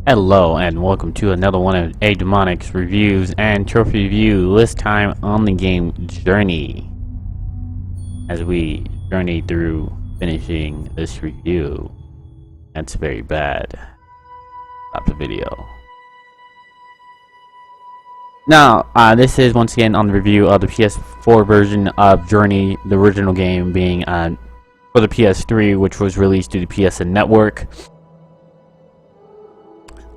Hello and welcome to another one of ADemonic's reviews and trophy review, this time on the game Journey. As we journey through finishing this review. That's very bad. Stop the video. Now, this is once again on the review of the PS4 version of Journey, the original game being for the PS3, which was released through the PSN network.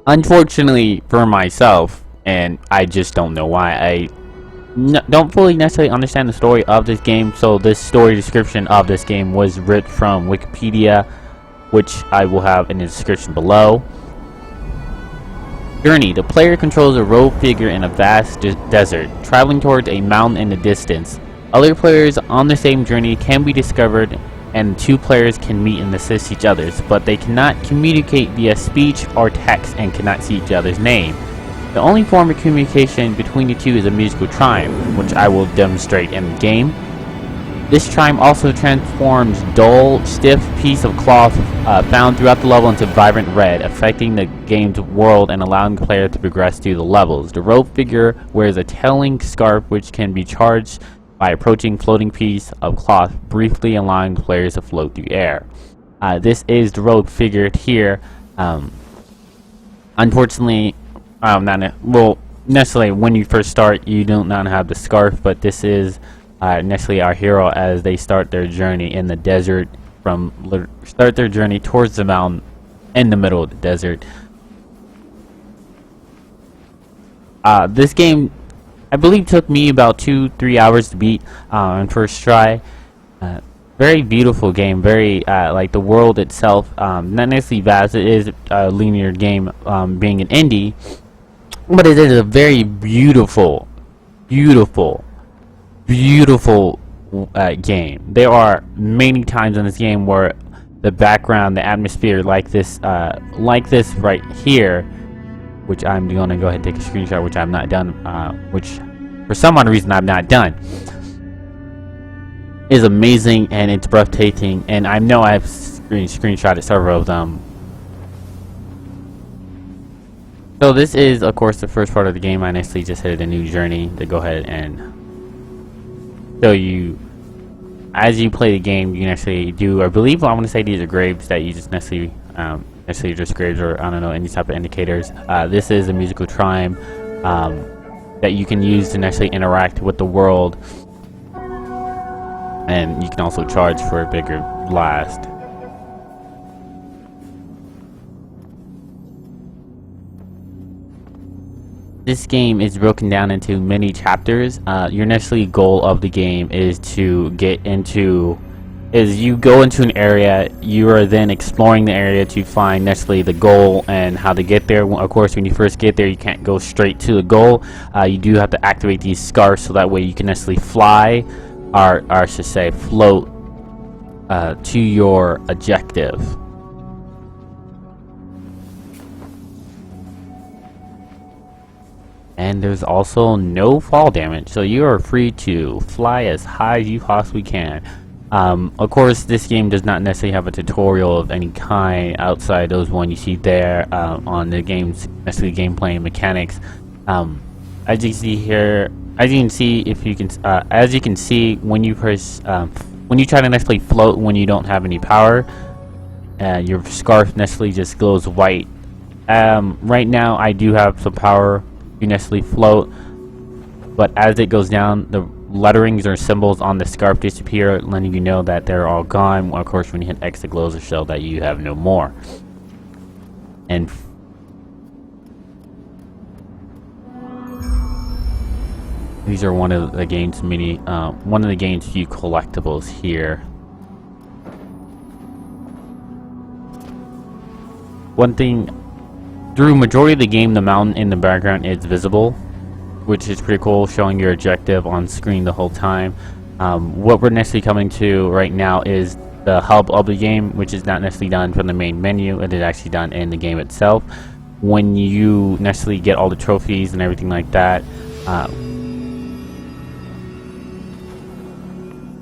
Unfortunately for myself, and I just don't know why, I don't fully necessarily understand the story of this game, so this story description of this game was ripped from Wikipedia, which I will have in the description below. Journey. The player controls a robed figure in a vast desert, traveling towards a mountain in the distance. Other players on the same journey can be discovered, and two players can meet and assist each other, but they cannot communicate via speech or text and cannot see each other's name. The only form of communication between the two is a musical chime, which I will demonstrate in the game. This chime also transforms dull, stiff piece of cloth found throughout the level into vibrant red, affecting the game's world and allowing the player to progress through the levels. The robed figure wears a tailing scarf which can be charged by approaching floating piece of cloth, briefly allowing the players to float through air. This is the robed figure here. Unfortunately, necessarily when you first start, you do not have the scarf, but this is necessarily our hero as they start their journey in the desert. Start their journey towards the mountain in the middle of the desert. This game, I believe, took me about 2-3 hours to beat on first try. Very beautiful game, very like the world itself, not necessarily vast. It is a linear game, being an indie, but it is a very beautiful game. There are many times in this game where the background, the atmosphere, like this right here, which I'm gonna go ahead and take a screenshot, which I've not done, which for some odd reason I've not done, is amazing and it's breathtaking. And I know I've screenshotted several of them. So this is, of course, the first part of the game. I necessarily just hit a new journey to go ahead and show you. As you play the game, you can actually do, I believe, I want to say these are graves that you just necessarily just graves, or I don't know, any type of indicators. This is a musical chime that you can use to necessarily interact with the world, and you can also charge for a bigger blast. This game is broken down into many chapters. Your necessary goal of the game is to get into, you go into an area, you are then exploring the area to find necessarily the goal and how to get there. Of course, when you first get there, you can't go straight to the goal. You do have to activate these scarves so that way you can necessarily fly, or I should say float, to your objective. And there's also no fall damage, so you are free to fly as high as you possibly can. Of course, this game does not necessarily have a tutorial of any kind outside those one you see there on the game's necessarily gameplay and mechanics. As you see here, as you can see, when you press, when you try to necessarily float when you don't have any power, your scarf necessarily just glows white. Right now, I do have some power. You necessarily float, but as it goes down, the letterings or symbols on the scarf disappear, letting you know that they're all gone. Of course, when you hit X, it glows to show that you have no more. And these are one of the game's few collectibles here. One thing. Through majority of the game, the mountain in the background is visible, which is pretty cool, showing your objective on screen the whole time. What we're necessarily coming to right now is the hub of the game, which is not necessarily done from the main menu. It is actually done in the game itself. When you necessarily get all the trophies and everything like that.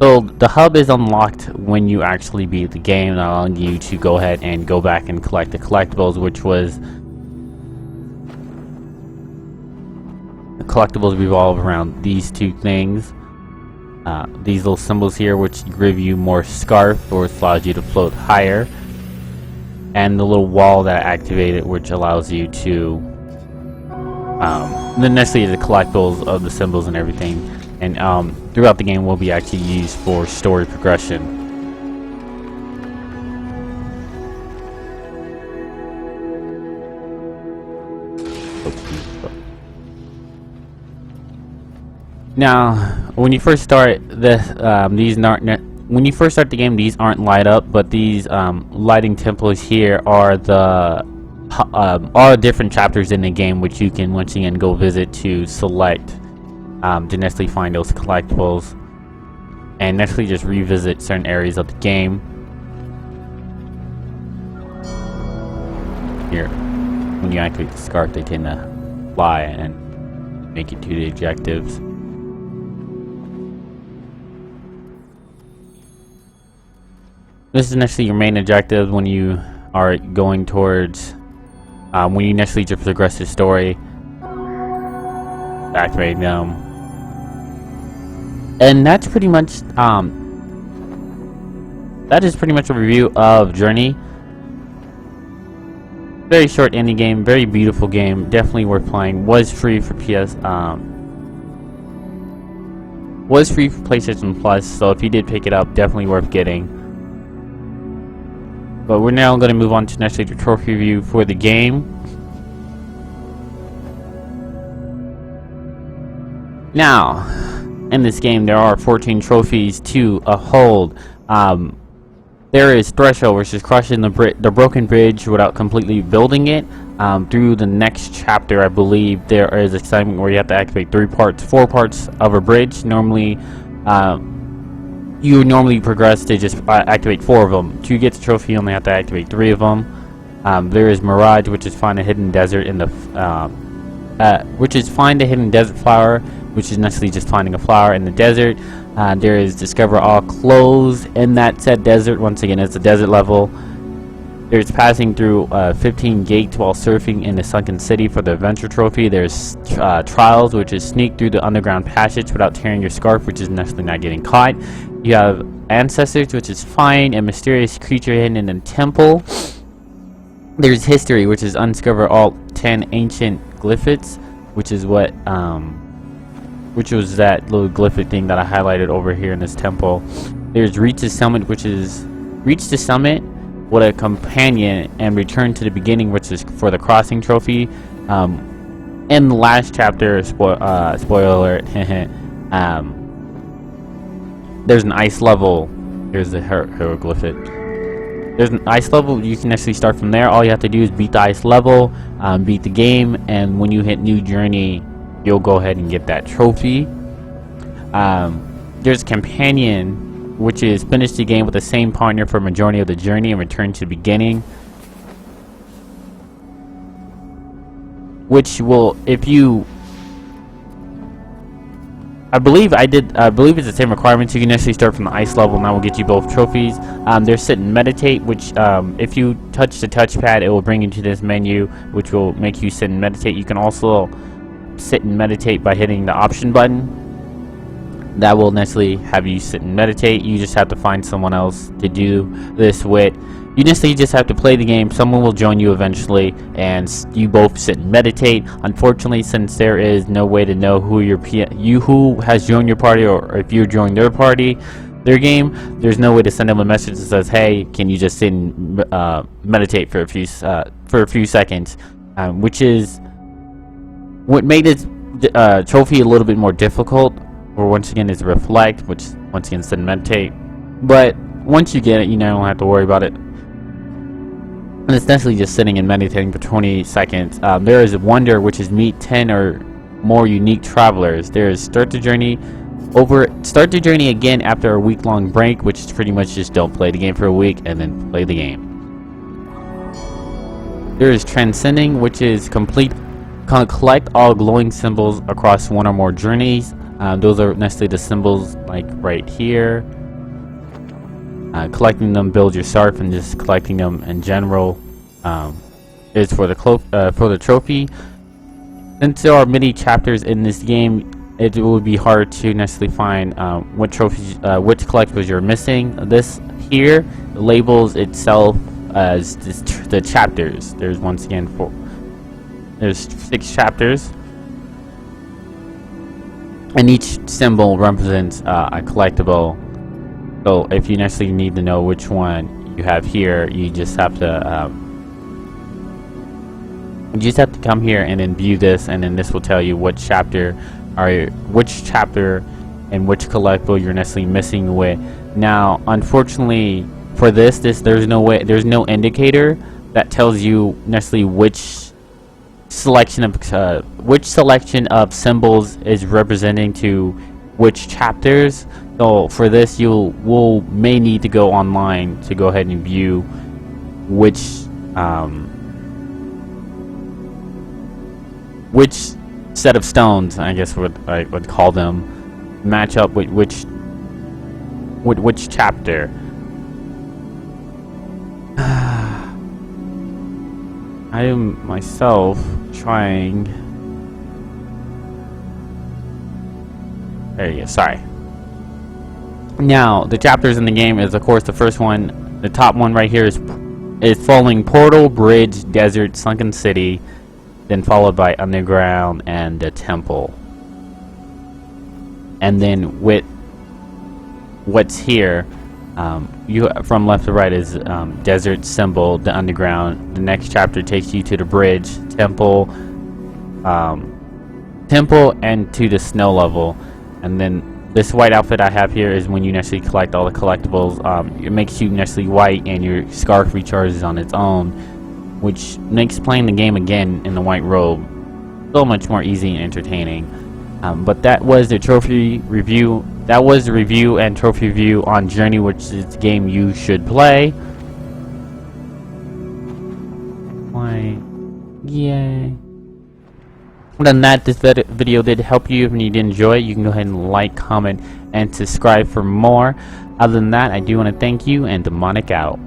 So the hub is unlocked when you actually beat the game, allowing you to go ahead and go back and collect the collectibles, which was collectibles revolve around these two things. These little symbols here, which give you more scarf, or allows you to float higher, and the little wall that I activated, which allows you to then necessarily the collectibles of the symbols and everything, and throughout the game will be actually used for story progression. Now, when you first start when you first start the game, these aren't light up, but these lighting temples here are the all different chapters in the game, which you can once again go visit to select to necessarily find those collectibles and necessarily just revisit certain areas of the game. Here, when you activate the scarf, they tend to fly and make it to the objectives. This is necessarily your main objective when you are going towards, when you necessarily just progress the story, activate them, and that's pretty much that is pretty much a review of Journey. Very short indie game, very beautiful game, definitely worth playing. Was free for PlayStation Plus, so if you did pick it up, definitely worth getting. But we're now going to move on to necessarily the trophy review for the game. Now, in this game, there are 14 trophies to hold. There is Threshold, which is crushing the broken bridge without completely building it. Through the next chapter, I believe there is a segment where you have to activate 4 parts of a bridge. Normally, you normally progress to just activate 4 of them. To get the trophy, you only have to activate 3 of them. There is Mirage, which is find a hidden desert in the, find a hidden desert flower, which is necessarily just finding a flower in the desert. There is Discover all clothes in that said desert. Once again, it's a desert level. There's passing through 15 gates while surfing in the sunken city for the adventure trophy. There's Trials, which is sneak through the underground passage without tearing your scarf, which is necessarily not getting caught. You have Ancestors, which is find a mysterious creature hidden in a temple. There's History, which is uncover all 10 ancient glyphs, which is what which was that little glyphic thing that I highlighted over here in this temple. There's Reach the Summit, which is reach the summit with a companion and return to the beginning, which is for the crossing trophy. In the last chapter, spoiler alert, there's an ice level. Here's the hieroglyphic. There's an ice level. You can actually start from there. All you have to do is beat the ice level, beat the game, and when you hit New Journey, you'll go ahead and get that trophy. There's Companion, which is finish the game with the same partner for majority of the journey and return to the beginning. Which will, if you, I believe it's the same requirements. You can actually start from the ice level, and that will get you both trophies. There's Sit and Meditate, which if you touch the touchpad, it will bring you to this menu, which will make you sit and meditate. You can also sit and meditate by hitting the option button. That will necessarily have you sit and meditate. You just have to find someone else to do this with. You necessarily just have to play the game. Someone will join you eventually, and you both sit and meditate. Unfortunately, since there is no way to know who who has joined your party, or if you joined their party, their game, there's no way to send them a message that says, "Hey, can you just sit and meditate for a few seconds?" Which is what made this trophy a little bit more difficult. Or once again, is Reflect, which once again sit and meditate. But once you get it, you don't have to worry about it. And it's essentially just sitting and meditating for 20 seconds. There is Wonder, which is meet 10 or more unique travelers. There is Start the Journey again after a week-long break, which is pretty much just don't play the game for a week and then play the game. There is Transcending, which is collect all glowing symbols across one or more journeys. Those are necessarily the symbols like right here. Collecting them builds your scarf, and just collecting them in general is for the trophy. Since there are many chapters in this game, it will be hard to necessarily find what trophies, which collectibles you're missing. This here labels itself as the chapters. There's once again there's 6 chapters, and each symbol represents a collectible. So if you necessarily need to know which one you have here, you just have to come here and then view this, and then this will tell you which chapter and which collectible you're necessarily missing with. Now, unfortunately for this there's no indicator that tells you necessarily which selection of symbols is representing to which chapters. So for this, we'll may need to go online to go ahead and view which set of stones, I guess I would call them, match up with which chapter. I am myself trying. There you go. Sorry. Now, the chapters in the game is, of course, the first one, the top one right here is following Portal, Bridge, Desert, Sunken City, then followed by Underground and the Temple. And then with what's here, you from left to right is Desert, Symbol, the Underground. The next chapter takes you to the Bridge, Temple, and to the Snow level. And then this white outfit I have here is when you necessarily collect all the collectibles. It makes you necessarily white, and your scarf recharges on its own, which makes playing the game again in the white robe so much more easy and entertaining. But that was the trophy review. That was the review and trophy review on Journey, which is a game you should play. Why? Yay. Other than that, this video did help you. If you did enjoy it, you can go ahead and like, comment, and subscribe for more. Other than that, I do want to thank you, and Demonic out.